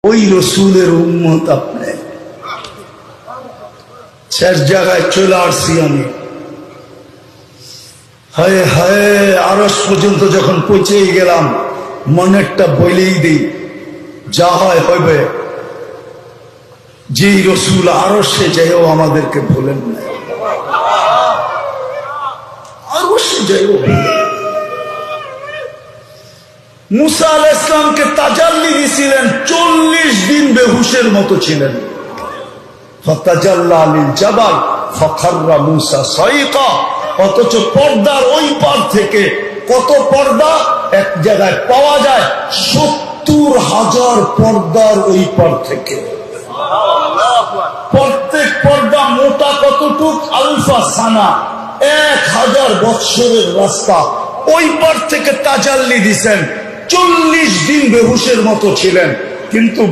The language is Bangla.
ওই রসুলের উম্মত আপনি। শেষ জায়গায় চলে আসছি আমি। হায় হায়, আরশ পর্যন্ত যখন পৌঁছেই গেলাম, মনেরটা বলেই দিই, যা হয় হইবে। যেই রসুল আরশে যাইও আমাদেরকে ভুলেন না, আরশে যাইও। মুসা আলাইহিস সালামকে তাজাল্লি দিয়েছিলেন, 40 দিন বেহুশের মতো ছিলেন। ফাতাজাল্লা লিল জাবাল ফাখাররা মুসা সাইকা। অথচ পর্দার ওই পার থেকে কত পর্দা এক জায়গায় পাওয়া যায়, 70,000 পর্দার ওই পার থেকে। প্রত্যেক পর্দা মোটা কতটুক? আলফা সানা, 1000 বৎসরের রাস্তা। ওই পার থেকে তাজাল্লি দিছেন, 40 দিন বেহুশের মতো ছিলেন। কিন্তু